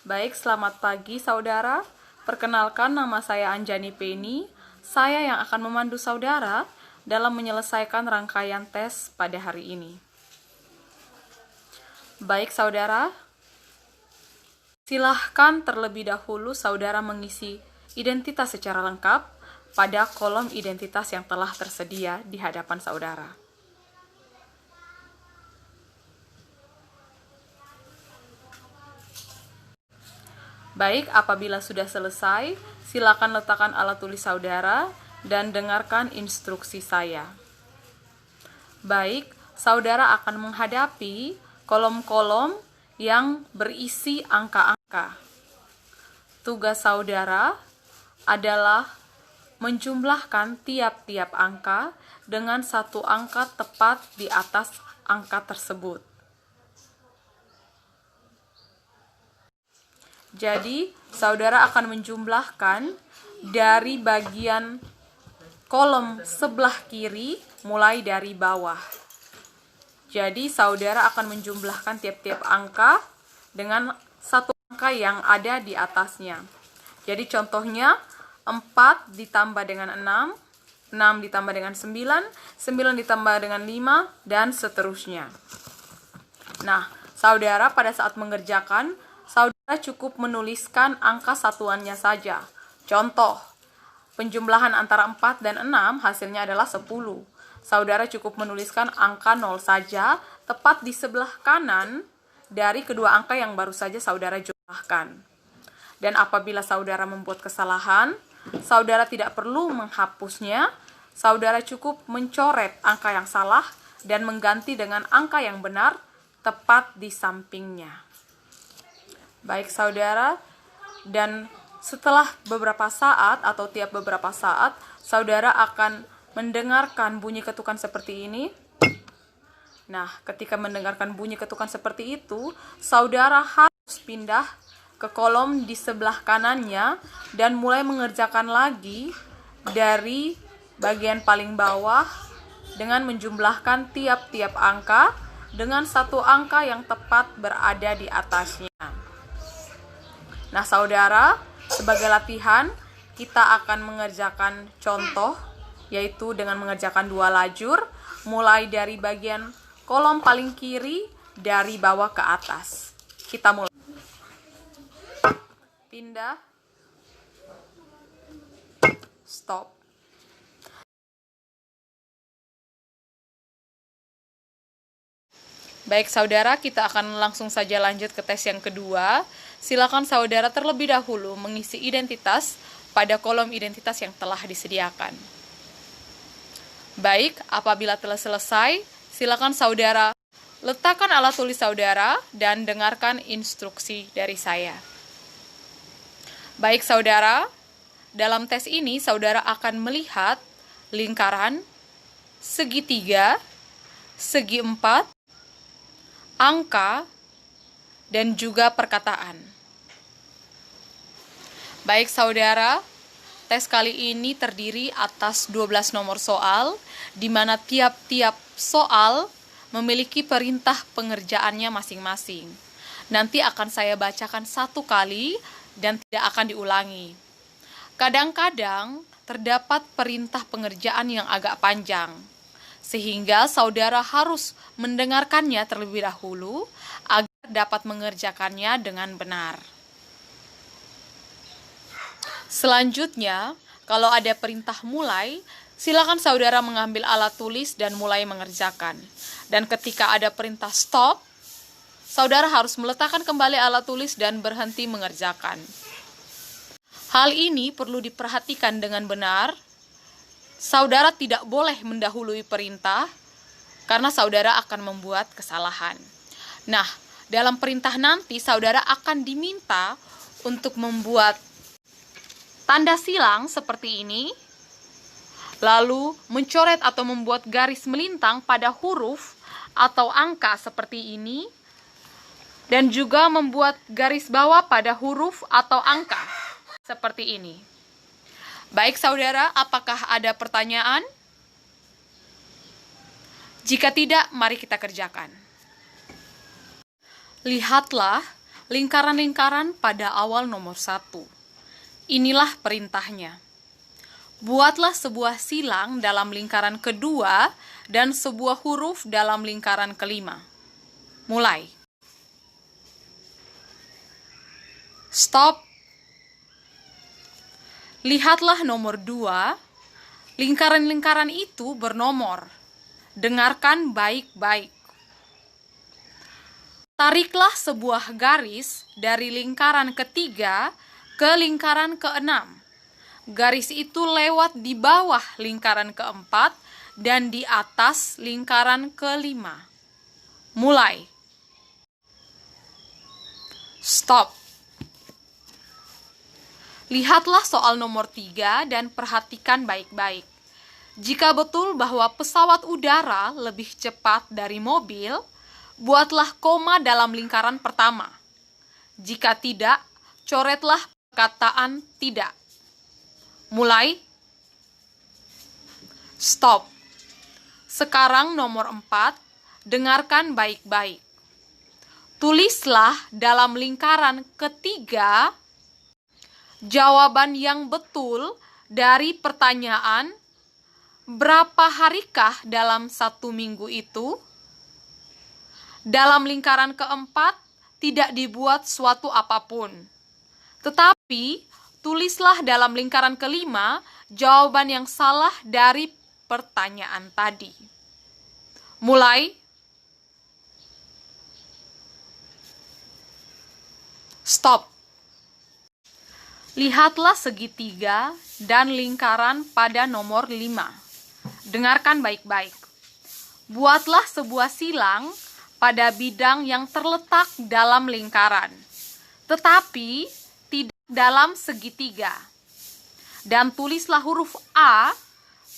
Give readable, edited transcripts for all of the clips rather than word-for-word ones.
Baik, selamat pagi saudara. Perkenalkan, nama saya Anjani Penny. Saya yang akan memandu saudara dalam menyelesaikan rangkaian tes pada hari ini. Baik saudara, silahkan terlebih dahulu saudara mengisi identitas secara lengkap pada kolom identitas yang telah tersedia di hadapan saudara. Baik, apabila sudah selesai, silakan letakkan alat tulis saudara dan dengarkan instruksi saya. Baik, saudara akan menghadapi kolom-kolom yang berisi angka-angka. Tugas saudara adalah menjumlahkan tiap-tiap angka dengan satu angka tepat di atas angka tersebut. Jadi, saudara akan menjumlahkan dari bagian kolom sebelah kiri mulai dari bawah. Jadi, saudara akan menjumlahkan tiap-tiap angka dengan satu angka yang ada di atasnya. Jadi, contohnya 4 ditambah dengan 6, 6 ditambah dengan 9, 9 ditambah dengan 5, dan seterusnya. Nah, saudara pada saat mengerjakan, saudara cukup menuliskan angka satuannya saja. Contoh, penjumlahan antara 4 dan 6 hasilnya adalah 10. Saudara cukup menuliskan angka 0 saja, tepat di sebelah kanan dari kedua angka yang baru saja saudara jumlahkan. Dan apabila saudara membuat kesalahan, saudara tidak perlu menghapusnya, saudara cukup mencoret angka yang salah dan mengganti dengan angka yang benar tepat di sampingnya. Baik saudara, dan setelah beberapa saat atau tiap beberapa saat, saudara akan mendengarkan bunyi ketukan seperti ini. Nah, ketika mendengarkan bunyi ketukan seperti itu, saudara harus pindah ke kolom di sebelah kanannya dan mulai mengerjakan lagi dari bagian paling bawah dengan menjumlahkan tiap-tiap angka dengan satu angka yang tepat berada di atasnya. Nah, saudara, sebagai latihan, kita akan mengerjakan contoh, yaitu dengan mengerjakan 2 lajur, mulai dari bagian kolom paling kiri dari bawah ke atas. Kita mulai. Pindah. Stop. Baik saudara, kita akan langsung saja lanjut ke tes yang kedua. Silakan saudara terlebih dahulu mengisi identitas pada kolom identitas yang telah disediakan. Baik, apabila telah selesai, silakan saudara letakkan alat tulis saudara dan dengarkan instruksi dari saya. Baik saudara, dalam tes ini saudara akan melihat lingkaran, segitiga, segi 4, angka, dan juga perkataan. Baik saudara, tes kali ini terdiri atas 12 nomor soal, di mana tiap-tiap soal memiliki perintah pengerjaannya masing-masing. Nanti akan saya bacakan 1 kali dan tidak akan diulangi. Kadang-kadang terdapat perintah pengerjaan yang agak panjang, sehingga saudara harus mendengarkannya terlebih dahulu agar dapat mengerjakannya dengan benar. Selanjutnya, kalau ada perintah mulai, silakan saudara mengambil alat tulis dan mulai mengerjakan. Dan ketika ada perintah stop, saudara harus meletakkan kembali alat tulis dan berhenti mengerjakan. Hal ini perlu diperhatikan dengan benar. Saudara tidak boleh mendahului perintah, karena saudara akan membuat kesalahan. Nah, dalam perintah nanti saudara akan diminta untuk membuat tanda silang seperti ini, lalu mencoret atau membuat garis melintang pada huruf atau angka seperti ini, dan juga membuat garis bawah pada huruf atau angka seperti ini. Baik saudara, apakah ada pertanyaan? Jika tidak, mari kita kerjakan. Lihatlah lingkaran-lingkaran pada awal nomor 1. Inilah perintahnya. Buatlah sebuah silang dalam lingkaran kedua dan sebuah huruf dalam lingkaran kelima. Mulai. Stop. Lihatlah nomor 2. Lingkaran-lingkaran itu bernomor. Dengarkan baik-baik. Tariklah sebuah garis dari lingkaran ketiga ke lingkaran keenam. Garis itu lewat di bawah lingkaran keempat dan di atas lingkaran kelima. Mulai. Stop. Lihatlah soal nomor 3 dan perhatikan baik-baik. Jika betul bahwa pesawat udara lebih cepat dari mobil, buatlah koma dalam lingkaran pertama. Jika tidak, coretlah perkataan tidak. Mulai. Stop. Sekarang nomor 4, dengarkan baik-baik. Tulislah dalam lingkaran ketiga jawaban yang betul dari pertanyaan berapa harikah dalam 1 minggu itu? Dalam lingkaran keempat tidak dibuat suatu apapun. Tetapi tulislah dalam lingkaran kelima jawaban yang salah dari pertanyaan tadi. Mulai. Stop. Lihatlah segitiga dan lingkaran pada nomor 5. Dengarkan baik-baik. Buatlah sebuah silang pada bidang yang terletak dalam lingkaran, tetapi tidak dalam segitiga. Dan tulislah huruf A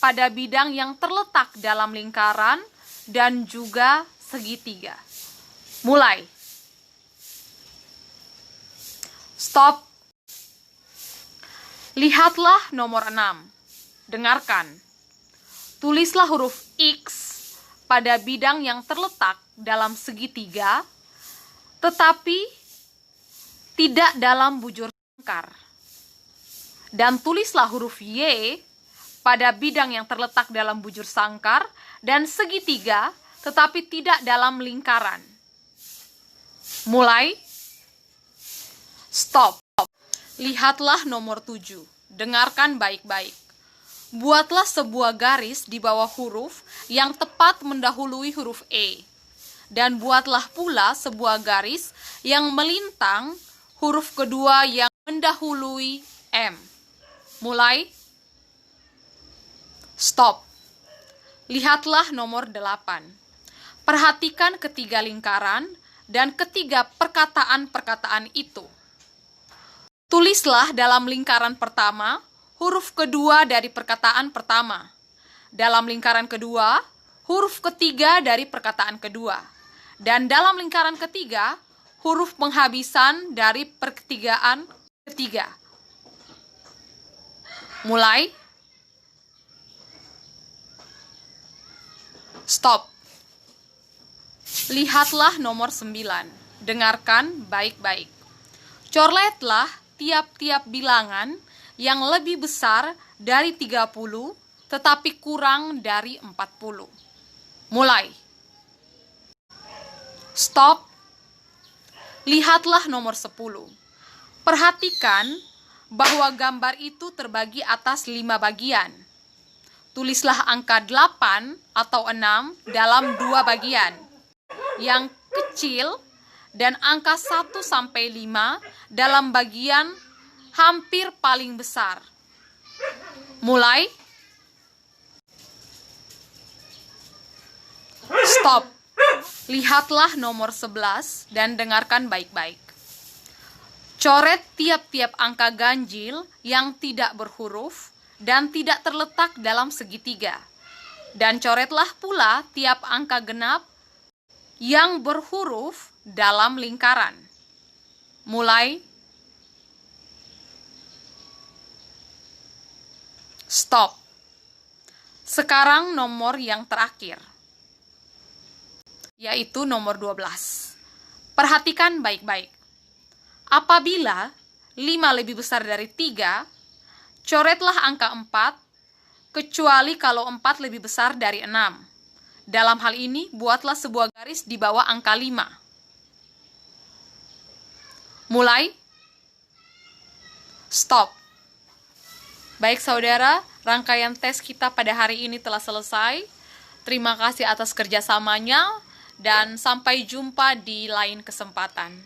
pada bidang yang terletak dalam lingkaran dan juga segitiga. Mulai. Stop. Lihatlah nomor 6. Dengarkan. Tulislah huruf X pada bidang yang terletak dalam segitiga, tetapi tidak dalam bujur sangkar. Dan tulislah huruf Y pada bidang yang terletak dalam bujur sangkar dan segitiga, tetapi tidak dalam lingkaran. Mulai. Stop. Lihatlah nomor 7. Dengarkan baik-baik. Buatlah sebuah garis di bawah huruf yang tepat mendahului huruf E. Dan buatlah pula sebuah garis yang melintang huruf kedua yang mendahului M. Mulai. Stop. Lihatlah nomor 8. Perhatikan ketiga lingkaran dan ketiga perkataan-perkataan itu. Tulislah dalam lingkaran pertama huruf kedua dari perkataan pertama. Dalam lingkaran kedua, huruf ketiga dari perkataan kedua. Dan dalam lingkaran ketiga, huruf penghabisan dari perketigaan ketiga. Mulai. Stop. Lihatlah nomor 9. Dengarkan baik-baik. Coretlah tiap-tiap bilangan yang lebih besar dari 30 tetapi kurang dari 40. Mulai. Stop. Lihatlah nomor 10. Perhatikan bahwa gambar itu terbagi atas 5 bagian. Tulislah angka 8 atau 6 dalam 2 bagian. Yang kecil dan angka 1 sampai 5 dalam bagian hampir paling besar. Mulai. Stop. Lihatlah nomor 11 dan dengarkan baik-baik. Coret tiap-tiap angka ganjil yang tidak berhuruf dan tidak terletak dalam segitiga. Dan coretlah pula tiap angka genap yang berhuruf dalam lingkaran. Mulai. Stop. Sekarang nomor yang terakhir, yaitu nomor 12. Perhatikan baik-baik. Apabila 5 lebih besar dari 3, coretlah angka 4, kecuali kalau 4 lebih besar dari 6. Dalam hal ini, buatlah sebuah garis di bawah angka 5. Mulai. Stop. Baik saudara, rangkaian tes kita pada hari ini telah selesai. Terima kasih atas kerjasamanya, dan sampai jumpa di lain kesempatan.